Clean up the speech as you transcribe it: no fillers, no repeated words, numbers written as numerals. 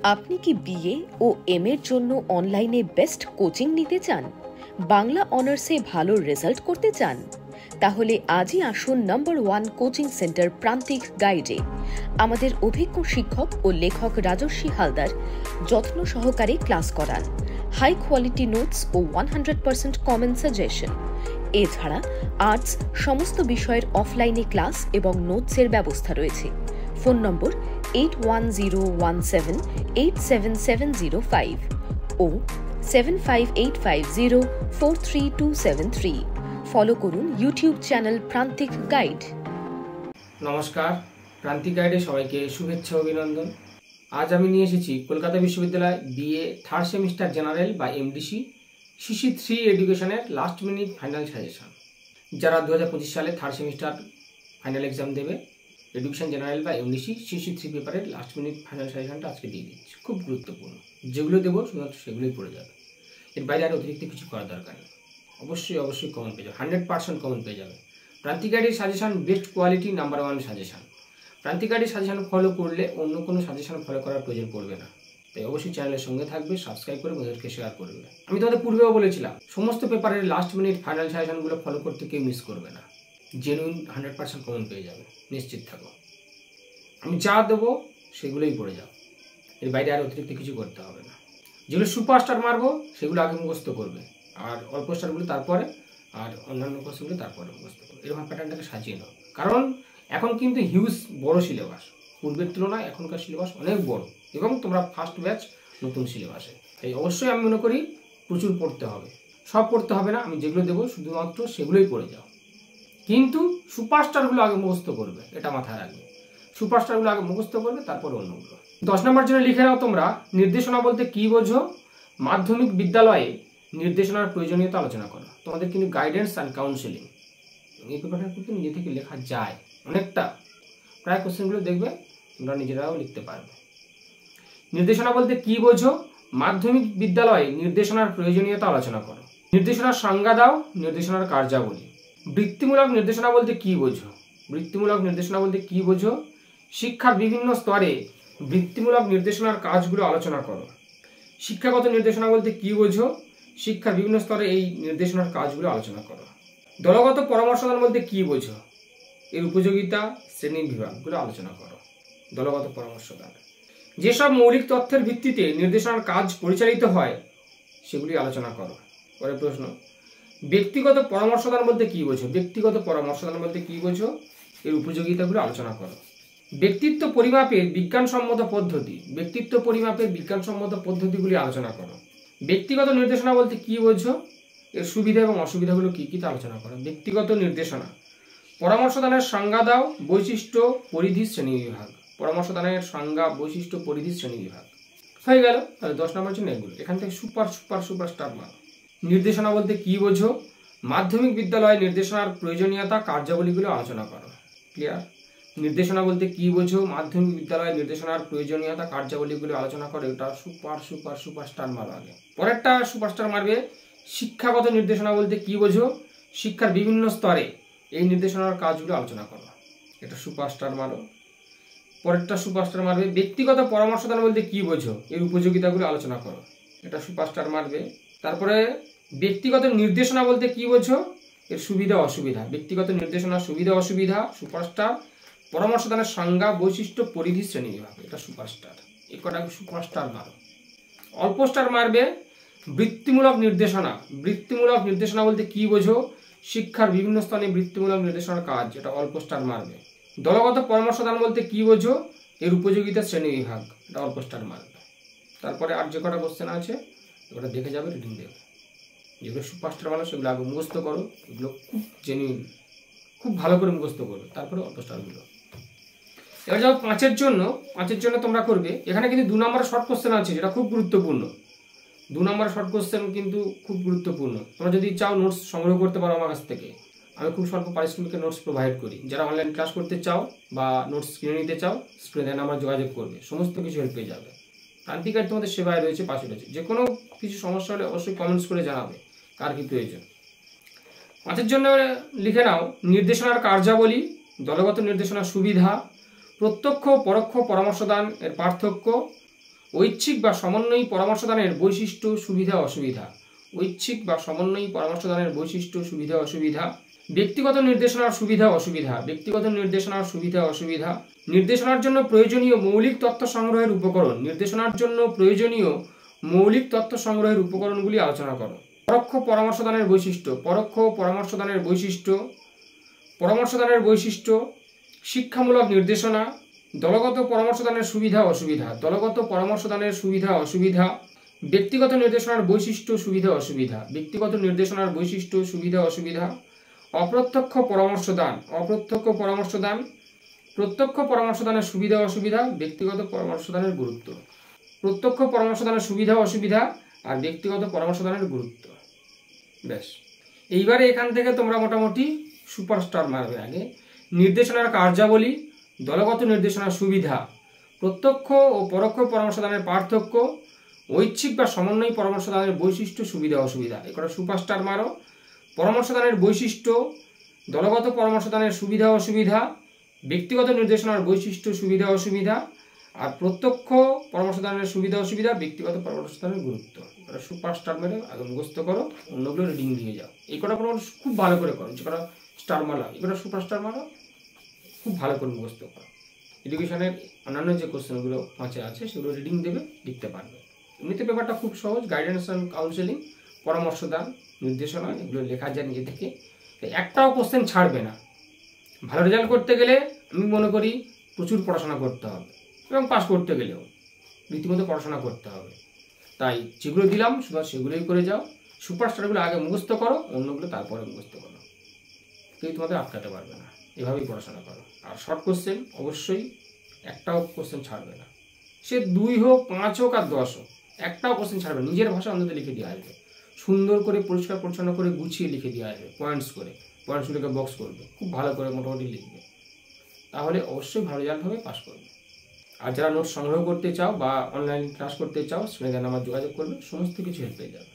আপনি কি বিএ ও এম এর জন্য অনলাইনে বেস্ট কোচিং নিতে চান? বাংলা অনার্সে ভালো রেজাল্ট করতে চান? তাহলে আজই আসুন নম্বর 1 কোচিং সেন্টার প্রান্তিক গাইডে। আমাদের অভিজ্ঞ শিক্ষক ও লেখক রাজস্বী হালদার যত্ন সহকারে ক্লাস করান, হাই কোয়ালিটি নোটস ও 100% কমন সাজেশন। এছাড়া আর্টস সমস্ত বিষয়ের অফলাইনে ক্লাস এবং নোটসের ব্যবস্থা রয়েছে। ফোন নম্বর 8101787705 ও 7585043273। ফলো করুন ইউটিউব চ্যানেল প্রান্তিক গাইড। নমস্কার, প্রান্তিক গাইডে সবাইকে শুভেচ্ছা অভিনন্দন। আজ আমি নিয়ে এসেছি কলকাতা বিশ্ববিদ্যালয় বিএ থার্ড সেমিস্টার জেনারেল বা এমডিসি সিসি 3 এডুকেশনের লাস্ট মিনিট ফাইনাল সাজেশন। যারা 2025 সালে থার্ড সেমিস্টার ফাইনাল এক্সাম দেবে, এডুকেশন জেনারেল বা এমডিসি সিসি 3 পেপারের লাস্ট মিনিট ফাইনাল সাজেশনটা আজকে দিয়ে দিচ্ছি। খুব গুরুত্বপূর্ণ, যেগুলো দেবো শুধুমাত্র সেগুলোই পড়ে যাবে, এর বাইরে আর অতিরিক্ত কিছু করার দরকার নেই। অবশ্যই কমন পেয়ে যাবে, 100% কমন পেয়ে যাবে। প্রান্তিক গাইডের suggestion best quality number 1 suggestion. প্রান্তিক গাইডের সাজেশন ফলো করলে অন্য কোনো সাজেশন ফলো করার প্রয়োজন পড়বে না। তাই অবশ্যই চ্যানেলের সঙ্গে থাকবে, সাবস্ক্রাইব করে বন্ধুদেরকে শেয়ার করবে। আমি তোমাদের পূর্বেও বলেছিলাম, সমস্ত পেপারের লাস্ট মিনিট ফাইনাল সাজেশনগুলো ফলো করতে কেউ মিস করবে না। জেনুইন 100% কমন পেয়ে যাবে, নিশ্চিত থাকো। আমি যা দেবো সেগুলোই পড়ে যাও, এর বাইরে আর অতিরিক্ত কিছু করতে হবে না। যেগুলো সুপারস্টার মারবো সেগুলো আগে মুখস্থ করবে, আর অল্প স্টারগুলো তারপরে, আর অন্যান্য কোর্সগুলো তারপরে মুখস্থ করবে। এরকম প্যাটার্নটাকে সাজিয়ে নাও, কারণ এখন কিন্তু হিউজ বড় সিলেবাস, পূর্বের তুলনায় এখনকার সিলেবাস অনেক বড়, এবং তোমরা ফার্স্ট ব্যাচ নতুন সিলেবাসে। তাই অবশ্যই আমি মনে করি প্রচুর পড়তে হবে। সব পড়তে হবে না, আমি যেগুলো দেবো শুধুমাত্র সেগুলোই পড়ে যাও, কিন্তু সুপারস্টারগুলো আগে মুখস্থ করবে, এটা মাথায় রাখবে। সুপারস্টারগুলো আগে মুখস্থ করবে, তারপর অন্যগুলো। 10 নম্বর জন্য লিখে নাও তোমরা, নির্দেশনা বলতে কি বোঝো? মাধ্যমিক বিদ্যালয়ে নির্দেশনার প্রয়োজনীয়তা আলোচনা করো। তোমাদের কিন্তু গাইডেন্স অ্যান্ড কাউন্সেলিং এই পেপারটা কিন্তু নিজে থেকে লেখা যায় অনেকটা, প্রায় কোশ্চেনগুলো দেখবে তোমরা নিজেরাও লিখতে পারবে। নির্দেশনা বলতে কি বোঝো? মাধ্যমিক বিদ্যালয়ে নির্দেশনার প্রয়োজনীয়তা আলোচনা করো। নির্দেশনার সংজ্ঞা দাও, নির্দেশনার কার্যাবলী। বৃত্তিমূলক নির্দেশনা বলতে কি বোঝো? বৃত্তিমূলক নির্দেশনা বলতে কি বোঝো? শিক্ষার বিভিন্ন স্তরে বৃত্তিমূলক নির্দেশনার কাজগুলো আলোচনা করো। শিক্ষাগত নির্দেশনা বলতে কি বোঝো? শিক্ষার বিভিন্ন স্তরে এই নির্দেশনার কাজগুলো আলোচনা করো। দলগত পরামর্শদান বলতে কি বোঝো? এর উপযোগিতা, শ্রেণী বিভাগগুলো আলোচনা করো। দলগত পরামর্শদান, যেসব মৌলিক তথ্যের ভিত্তিতে নির্দেশনার কাজ পরিচালিত হয় সেগুলি আলোচনা করো। পরের প্রশ্ন, ব্যক্তিগত পরামর্শদান বলতে কি বোঝো? ব্যক্তিগত পরামর্শদান বলতে কি বোঝো? এর উপযোগিতাগুলো আলোচনা করো। ব্যক্তিত্ব পরিমাপের বিজ্ঞানসম্মত পদ্ধতি, ব্যক্তিত্ব পরিমাপের বিজ্ঞানসম্মত পদ্ধতিগুলি আলোচনা করো। ব্যক্তিগত নির্দেশনা বলতে কি বোঝো? এর সুবিধা এবং অসুবিধাগুলো কি কি তা আলোচনা করো। ব্যক্তিগত নির্দেশনা, পরামর্শদানের সংজ্ঞা দাও, বৈশিষ্ট্য, পরিধি, শ্রেণীবিভাগ। পরামর্শদানের সংজ্ঞা, বৈশিষ্ট্য, পরিধি, শ্রেণীবিভাগ হয়ে গেল। তাহলে 10 নম্বর জন্য এগুলো। এখান থেকে সুপারস্টার মারো। নির্দেশনা বলতে কি বোঝো? মাধ্যমিক বিদ্যালয়ে নির্দেশনার প্রয়োজনীয়তা, কার্যাবলীগুলো আলোচনা করো। ক্লিয়ার? নির্দেশনা বলতে কি বোঝো? মাধ্যমিক বিদ্যালয়ে নির্দেশনার প্রয়োজনীয়তা, কার্যাবলীগুলো আলোচনা করো। এটা সুপারস্টার মারো আগে। পরেরটা সুপারস্টার মারবে, শিক্ষাগত নির্দেশনা বলতে কি বোঝো? শিক্ষার বিভিন্ন স্তরে এই নির্দেশনার কাজগুলো আলোচনা করো। এটা সুপারস্টার মারো। পরেরটা সুপারস্টার মারবে, ব্যক্তিগত পরামর্শদান বলতে কি বোঝো? এর উপযোগিতাগুলো আলোচনা করো। এটা সুপারস্টার মারবে। তারপরে ব্যক্তিগত নির্দেশনা বলতে কি বোঝো? এর সুবিধা অসুবিধা। ব্যক্তিগত নির্দেশনার সুবিধা অসুবিধা সুপারস্টার। পরামর্শদানের সংজ্ঞা, বৈশিষ্ট্য, পরিধি, শ্রেণীবিভাগ, এটা সুপারস্টার। এই কটা সুপারস্টার মারো। অল্প স্টার মারবে, বৃত্তিমূলক নির্দেশনা। বৃত্তিমূলক নির্দেশনা বলতে কি বোঝো? শিক্ষার বিভিন্ন স্থানে বৃত্তিমূলক নির্দেশনার কাজ, এটা অল্প স্টার মারবে। দলগত পরামর্শদান বলতে কি বোঝো? এর উপযোগিতা, শ্রেণীবিভাগ, এটা অল্প স্টার মারবে। তারপরে আর যে কটা কোশ্চেন আছে ওটা দেখে যাবে, রিডিং দেবে। যেগুলো সুপারস্টার মারো সেগুলো আগে মুখস্থ করো, এগুলো খুব জেনুইন, খুব ভালো করে মুখস্থ করবে, তারপরে অল্প স্টারগুলো। এবার যাও 5-এর জন্য তোমরা করবে। এখানে কিন্তু 2 নম্বরের শর্ট কোশ্চেন আছে, যেটা খুব গুরুত্বপূর্ণ। 2 নম্বরের শর্ট কোশ্চেন কিন্তু খুব গুরুত্বপূর্ণ। তোমরা যদি চাও নোটস সংগ্রহ করতে পারো আমার কাছ থেকে, আমি খুব স্বল্প পারিশ্রমিকে নোটস প্রোভাইড করি। যারা অনলাইন ক্লাস করতে চাও বা নোটস কিনে নিতে চাও, স্ক্রিনে নাম্বার যোগাযোগ করবে, সমস্ত কিছু হেল্প পেয়ে যাবে। প্রান্তিক গাইড তোমাদের সেবায় রয়েছে, পাশে রয়েছে। যে কোনো কিছু সমস্যা হলে অবশ্যই কমেন্টস করে জানাবে কার কি প্রয়োজন। 5-এর জন্য লিখে নাও, নির্দেশনার কার্যাবলী, দলগত নির্দেশনার সুবিধা, প্রত্যক্ষ পরোক্ষ পরামর্শদান এর পার্থক্য, ঐচ্ছিক বা সমন্বয়ী পরামর্শদানের বৈশিষ্ট্য সুবিধা অসুবিধা। ঐচ্ছিক বা সমন্বয়ী পরামর্শদানের বৈশিষ্ট্য সুবিধা অসুবিধা। ব্যক্তিগত নির্দেশনার সুবিধা অসুবিধা। ব্যক্তিগত নির্দেশনার সুবিধা অসুবিধা। নির্দেশনার জন্য প্রয়োজনীয় মৌলিক তথ্য সংগ্রহের উপকরণ। নির্দেশনার জন্য প্রয়োজনীয় মৌলিক তথ্য সংগ্রহের উপকরণগুলি আলোচনা করো। পরোক্ষ পরামর্শদানের বৈশিষ্ট্য। পরোক্ষ পরামর্শদানের বৈশিষ্ট্য। পরামর্শদানের বৈশিষ্ট্য, শিক্ষামূলক নির্দেশনা। দলগত পরামর্শদানের সুবিধা অসুবিধা। দলগত পরামর্শদানের সুবিধা অসুবিধা। ব্যক্তিগত নির্দেশনার বৈশিষ্ট্য সুবিধা অসুবিধা। ব্যক্তিগত নির্দেশনার বৈশিষ্ট্য সুবিধা অসুবিধা। অপ্রত্যক্ষ পরামর্শদান। অপ্রত্যক্ষ পরামর্শদান। প্রত্যক্ষ পরামর্শদানের সুবিধা অসুবিধা। ব্যক্তিগত পরামর্শদানের গুরুত্ব। প্রত্যক্ষ পরামর্শদানের সুবিধা অসুবিধা আর ব্যক্তিগত পরামর্শদানের গুরুত্ব। ব্যাস, এইবারে এখান থেকে তোমরা মোটামুটি সুপারস্টার মারবে। আগে নির্দেশনার কার্যাবলী, দলগত নির্দেশনার সুবিধা, প্রত্যক্ষ ও পরোক্ষ পরামর্শদানের পার্থক্য, ঐচ্ছিক বা সমন্বয়ী পরামর্শদানের বৈশিষ্ট্য সুবিধা অসুবিধা। এগুলো সুপারস্টার মারো। পরামর্শদানের বৈশিষ্ট্য, দলগত পরামর্শদানের সুবিধা অসুবিধা, ব্যক্তিগত নির্দেশনার বৈশিষ্ট্য সুবিধা অসুবিধা আর প্রত্যক্ষ পরামর্শদানের সুবিধা অসুবিধা, ব্যক্তিগত পরামর্শদানের গুরুত্ব। এটা সুপারস্টার মেরে আগে মুখস্থ করো, অন্যগুলো রিডিং দিয়ে যাও। এই কটা খুব ভালো করে করো। যে কটা স্টার মারো, এগুলো সুপারস্টার মারো, খুব ভালো করে মুখস্থ করো। এডুকেশনের অন্যান্য যে কোশ্চেনগুলো 5-এ আছে সেগুলো রিডিং দেবে, লিখতে পারবে। এমনিতে পেপারটা খুব সহজ। গাইডেন্স অ্যান্ড কাউন্সেলিং, পরামর্শদান, নির্দেশনা, এগুলো লেখা যায় নিজে থেকে। একটাও কোশ্চেন ছাড়বে না। ভালো রেজাল্ট করতে গেলে আমি মনে করি প্রচুর পড়াশোনা করতে হবে, এবং পাস করতে গেলেও রীতিমতো পড়াশোনা করতে হবে। তাই যেগুলো দিলাম শুধু সেগুলোই করে যাও। সুপারস্টারগুলো আগে মুখস্থ করো, অন্যগুলো তারপরে মুখস্থ করো। কেউ তোমাদের আটকাতে পারবে না। এভাবেই পড়াশোনা করো। আর শর্ট কোশ্চেন অবশ্যই একটাও কোশ্চেন ছাড়বে না। সে 2 হোক, 5 হোক আর 10 হোক, একটাও কোশ্চেন ছাড়বে। নিজের ভাষা অন্তত লিখে দিয়ে আসবে। সুন্দর করে পরিষ্কার পরিচ্ছন্ন করে গুছিয়ে লিখে দিয়ে আসবে, পয়েন্টস করে। পয়েন্টসগুলোকে বক্স করবে, খুব ভালো করে মোটামুটি লিখবে। তাহলে অবশ্যই ভালো রেজাল্ট হবে, পাস করবে। আর যারা নোট সংগ্রহ করতে চাও বা অনলাইন ক্লাস করতে চাও, স্ক্রিনে দেওয়া নাম্বার যোগাযোগ করবে, সমস্ত কিছু হেল্প পেয়ে যাবে।